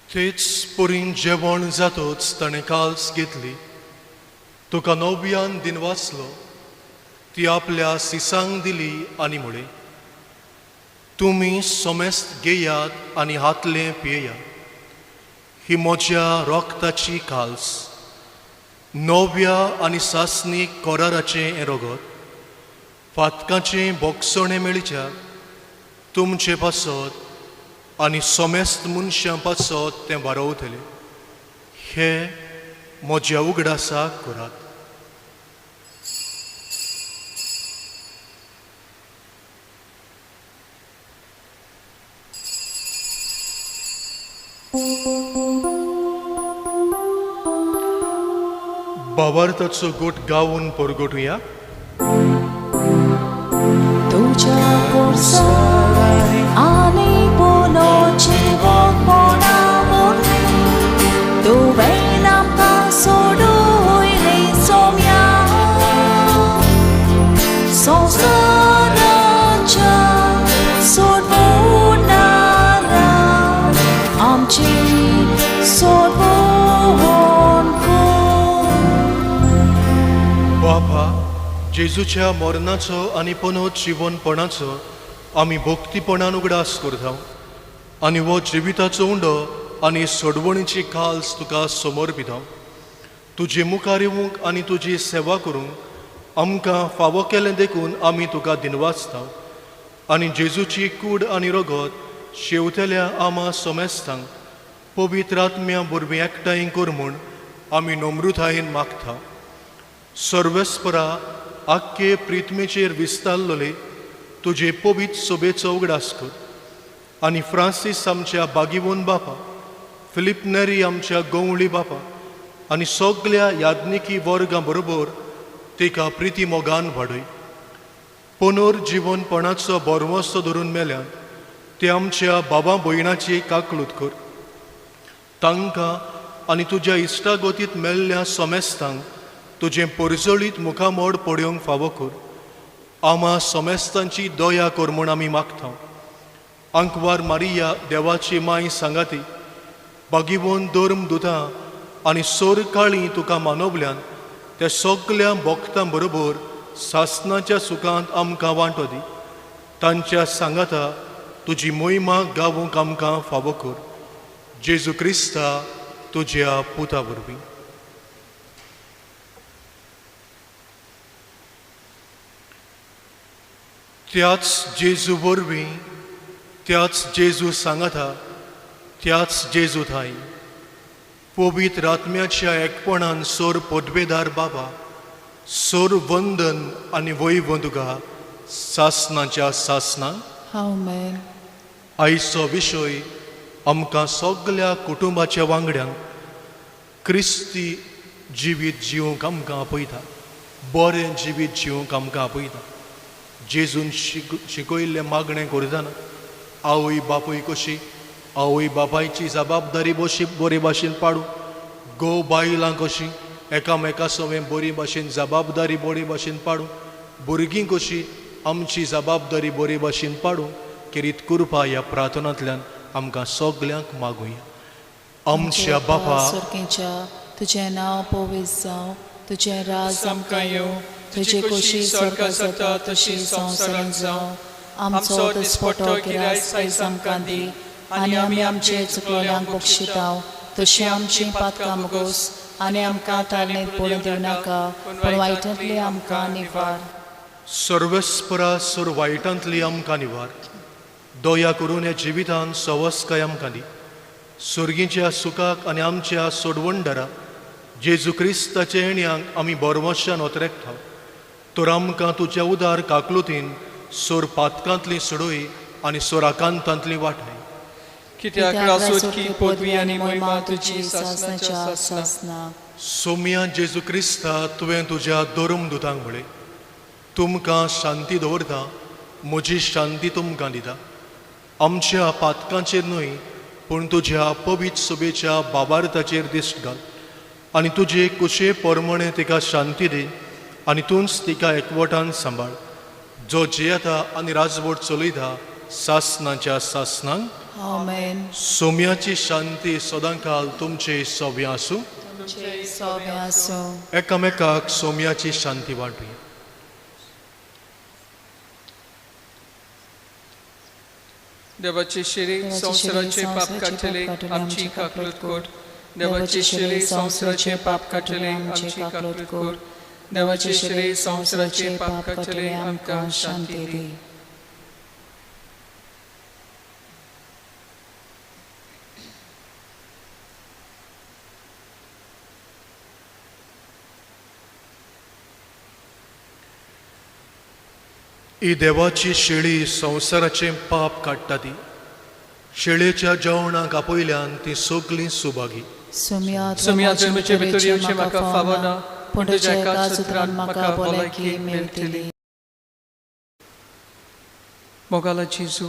तेच पुरीन जेवण जातोच ताणें काल्स घेतली. तुका नव्यान दिनवासलो. ती आपल्या सिसांक दिली आनी म्हळें, तुमी सोमेस्त घेयात आनी हातलें पियेयात. ही म्हज्या रोगताची काल्स, नव्या आनी सासणीक कोराराचें हें रगत. फातकाचें बोगसणें मेळच्या तुमचे पासत आनी सोमेस्त मनशां पासत तें वारवतलें. हे म्हज्या उगडासाक करात. भावार्थाचो गोट गावून परगोटुया. तुझ्या पोरसार आनी बोलो जीवनपणावर तुवें आमकां सोडूयले सोम्या. संवसाराच्या सोडवणारा आमची सोडवण कर. बापा, जेजूच्या मरणाचो आनी पुनोत जिवनपणाचो आमी भक्तीपणान उगडास करता आनी हो जिविताचो उंडो आनी सोडवणीची काल्स तुका समर्पिता. तुजे मुखार येवंक आनी तुजी सेवा करूंक आमकां फावो केलें देखून आमी तुका दिनवासता. आनी जेजूची कूड आनी रगत शेवतेल्या आमा सोमेस्तांक पवित्र आत्म्या बरवीं एकठांय कर म्हूण आमी नम्रतायेन मागता. सर्वेस्परा आख्खे प्रितमेचेर विस्तारलोले तुजे पवित्र सोबेचो उगडास कर. आनी फ्रांसीस आमच्या बागीवोन बापा, फिलिप नेरी आमच्या गोवळी बापा आनी सगळ्या याज्ञिकी वर्गां बरोबर तिका प्रिती मोगान वाडय. पुनर्जीवनपणाचो बोरवोसो धरून मेल्यान ते आमच्या बाबा भयणाची काकलूत कर. तांकां आनी तुज्या इश्टागोतीत मेल्ल्या सोमेस्तांक तुजें परजळीत मुखामोड पडोवंक फावो कर. आमा सोमेस्तांची दया कर म्हूण आमी मागता. आंकवार मारिया देवाची माय सांगाती, बागीवोन धर्मदुतां आनी सोर काळी तुका मानवल्यान त्या सगळ्या भक्तां बरोबर सासणाच्या सुखांत आमकां वांटो दी. तांच्या सांगाता तुजी मोहिमा गावूंक आमकां फावो कर. जेजू क्रिस्ता तुज्या पुता वरवीं. त्याच जेजू वरवीं, त्याच जेजू सांगाता, त्याच जेजू थाय पवित्र आत्म्याच्या एकपणान सोर पदवेदार बाबा, सोर वंदन आनी वैवंदुका सासणाच्या सासणां. आमेन. आयचो विशय आमकां सगळ्या कुटुंबाच्या वांगड्यांक क्रिस्ती जिवीत जिवंक आमकां आपयता. बरें जिवीत जिवंक आमकां आपयता. जेजून शिकयल्लें मागणें करतना आवय बापूय कशी आवय बापायची जबाबदारी बरे भाशेन पाडूं, घोव बायलां कशी एकामेका सवें बरे भाशेन जबाबदारी बरे भाशेन पाडूं, भुरगीं कशी आमची जबाबदारी बरे भाशेन पाडूं किरीत करपा ह्या प्रार्थनांतल्यान आमकां सगल्यांक मागुया. आमच्या बापा सुर्गेच्या तुजें नांव पवित्र जावं, तुजें राज आमकां येवं, तुजी कुशी स्वर्गांत जाता तशी संवसारांत जावं. आमचो दिसपट्टो गिराय आयज आमकां दी, आनी आमी आमचे चुकलोल्यांक बक्षितांव, तशी आमची पातकां मुगोस, आनी आमकां तारणेंत पडूं दिवं नाका, पूण वायटांतली आमकां निवार. सर्वेस्परा सोर वायटांतली आमकां निवार. दया करून ह्या जिवितांत सवस्काय आमकां दी. सुर्गीच्या सुखाक आनी आमच्या सोडवंडरा जेजू क्रिस्ताचे येण्याक आमी बोरवोशान ओतरेकता. तर आमकां तुज्या उदार काकलुतीन सोर पातकांतली सोडय आनी सोराकांतांतली वाटाय. कित्याक रासोत की पदवी आनी महिमा तुजी सासणाच्या सासना. सोम्या जेजू क्रिस्ता तुवें तुज्या धर्मदुतांक म्हळें, तुमकां शांती दवरता, म्हजी शांती तुमकां दिता. आमच्या पातकांचेर न्हय पूण तुज्या पवित्र सभेच्या बाबार्थाचेर दिश्ट घाल आनी तुजे कुशे परमणे तिका शांती दी आनी तूंच तिका एकवटान सांबाळ, जो जियेता आनी राजवट चलयता सासणाच्या सासणांक. आमेन. सोम्याची शांती सदांकाल तुमचे सव्य आसूं. सव्य आसूं. एकामेकाक सोम्याची शांती वाटुया. देवाचे शिरे संवसाराचे पाप काटले आमची काकलूत कोट. देवाचे शिरे संवसाराचे पाप काटले आमची काकलूत कोट. देवाचे शिरे संवसाराचे पाप काटले आमकां शांती दी. ही देवाची शेळी संवसाराचे पाप काडटा ती. शेळयेच्या जेवणाक आपयल्यान ती सगळीं सुभागी. सुम्या जल्माचे भितर येवचें म्हाका फावो ना, पूण तुज्या एका सुत्रान म्हाका भलायकी मेळटली. मोगाला जेजू,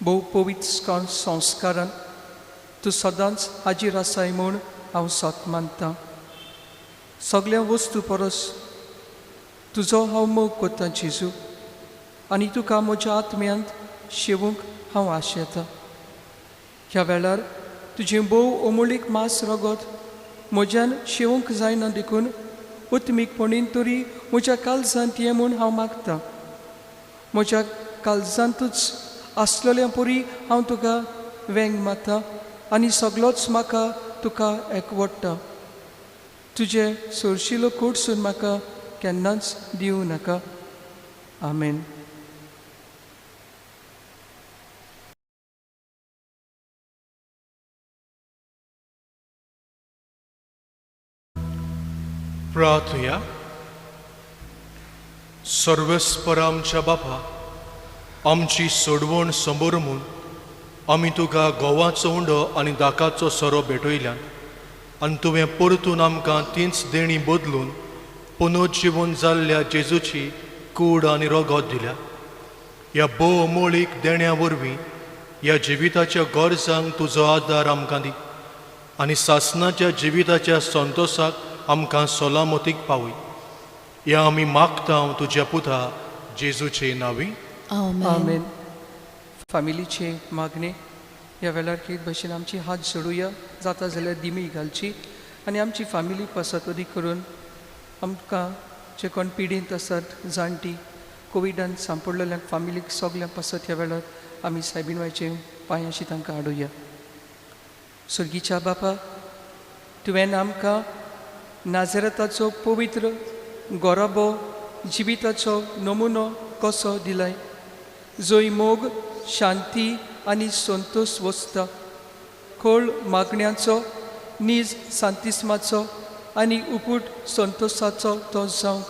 भोव पवित्र संस्कारान तूं सदांच हाजीर आसाय म्हूण हांव सत मानतां. सगळ्या वस्तू परस तुजो हांव मोग करतां जेजू, आनी तुका म्हज्या आत्म्यांत शेवूंक हांव आशेतां. ह्या वेळार तुजें भोव अमोलीक मास रगत म्हज्यान शेवूंक जायना देखून उत्मीकपणीन तरी म्हज्या काळजांत ये म्हूण हांव मागतां. म्हज्या काळजांतूच आसलेल्या परी हांव तुका वेंग मारतां आनी सगळोच म्हाका तुका एकवडटा. तुजे सोरशिलो कोडसून म्हाका केन्नाच दिवं नाका. आमेन. प्रार्थया. सर्वेस्पर आमच्या बापा, आमची सोडवण समोर म्हूण आमी तुका गोवाचो उंडो आनी दाकाचो सोरो भेटयल्यान आनी तुवें परतून आमकां तींच देणी बदलून पुनर्जीवन जाल्ल्या जेजूची कूड आनी रगत दिल्या. ह्या भोव मोळीक देण्या वरवीं ह्या जिविताच्या गरजांक तुजो आदार आमकां दी आनी सासणाच्या जिविताच्या संतोशाक आमकां सोलामतीक पावय. ह्या आमी मागता तुज्या पुता जेजूचे नांवी. आमेन. फामिलीचे मागणे ह्या वेळार के भशेन आमची हात जोडुया, जाता जाल्यार दिमी घालची आनी आमची फामिली पसत करून आमकां जे कोण पिडींत आसात जाणटी कोविडान सांपडलेल्या फामिलीक सगळ्या पसत ह्या वेळार आमी सायबीणवायचे पांयाशी तांकां हाडुया. सर्गीच्या बापा, तुवें आमकां नाझारेताचो पवित्र गोराबो जिविताचो नमुनो कसो दिलाय, जंय मोग, शांती आनी संतोश वसता. खोल मागण्यांचो, नीज सांतिस्माचो आनी उपूट संतोशाचो तो जावंक.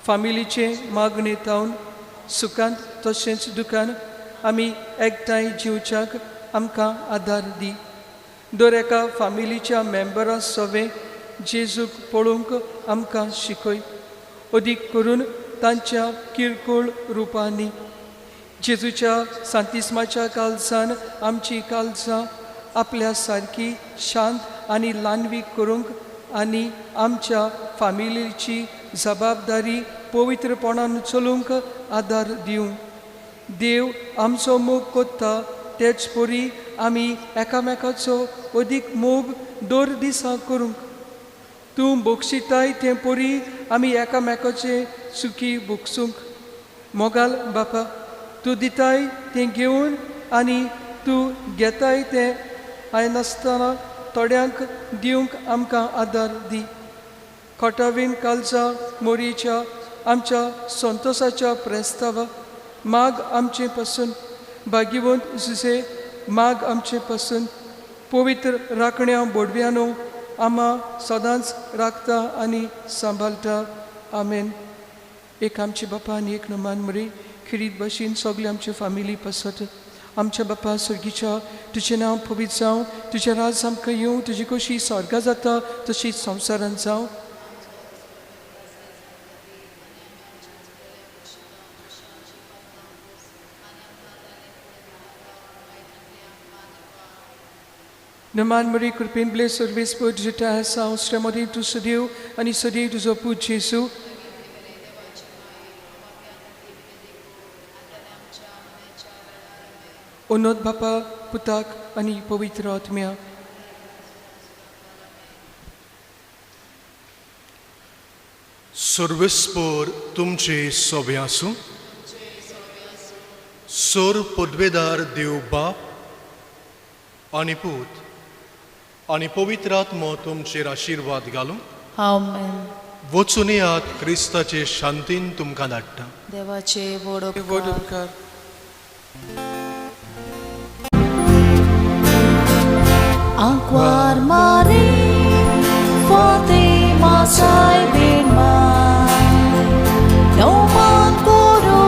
फामिलीचे मागणे तावन सुखांत तशेंच दुखान आमी एकठांय जिवच्याक आमकां आदार दी. दर एका फामिलीच्या मेंबरां सवे जेजूक पळोवंक आमकां शिकय, अदीक करून तांच्या किरकोळ रुपांनी. जेजूच्या सांतिस्माच्या काळजान आमची काळजां आपल्या सारकी शांत आनी ल्हानवी करूंक आनी आमच्या फामिलीची जबाबदारी पवित्रपणान चलोवंक आदार दिवंक. देव आमचो मोग कोत्ता तेच परी आमी एकामेकाचो अदीक मोग दर दिसा करूंक. तूं बक्षिताय ते परी आमी एकामेकाचे सुखी भोगसूंक. मोगाल बापा, तूं दिताय तें घेवन आनी तूं घेताय तें आयनासतना थोड्यांक दिवंक आमकां आदार दी. खोटावीन काळजा मोरीच्या आमच्या संतोशाच्या प्रेस्तावा माग आमचे पासून, भाग्यवंत जुसे माग आमचे पासून, पवित्र राखण्या बोडव्यानो आम्हा सदांच राखता आनी सांबाळटा. आमेन. एक आमचे बापा आनी एक नमान मरी खिरीत भाशेन सगळे आमचे फामिली पासत. आमच्या बापा सर्गीच्या, तुजें नांव पवित्र जावं, तुजें राज आमकां येवं, तुजी कशी स्वर्गा जाता तशीच संवसारांत जावं. नमान मरी कृपेन ब्ले सर्वेस पद जिता आसा मदीं तूं सदैव आनी सदैव तुजो पूत जेजू. उन्नत बापा, पुताक आनी पवित्र आत्म्या. सर्वेस्पर तुमचे सोबे आसूं. सोर पदवेदार देव बाप आनी पूत आनी पवित्र आत्मो तुमचेर आशिर्वाद घालूं. आमेन. वचून येयात, क्रिस्ताचे शांतीन तुमकां धाडटा. देवाचे व्हड व्हड उपकार. उपकार. Aguar mare, Fatima sai bin man, no man koro,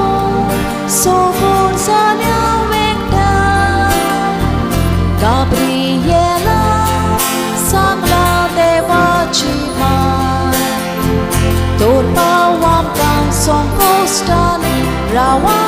sobor zania vekta, Gabriela, samla devachi man, torpa wam kang song kostan, rawa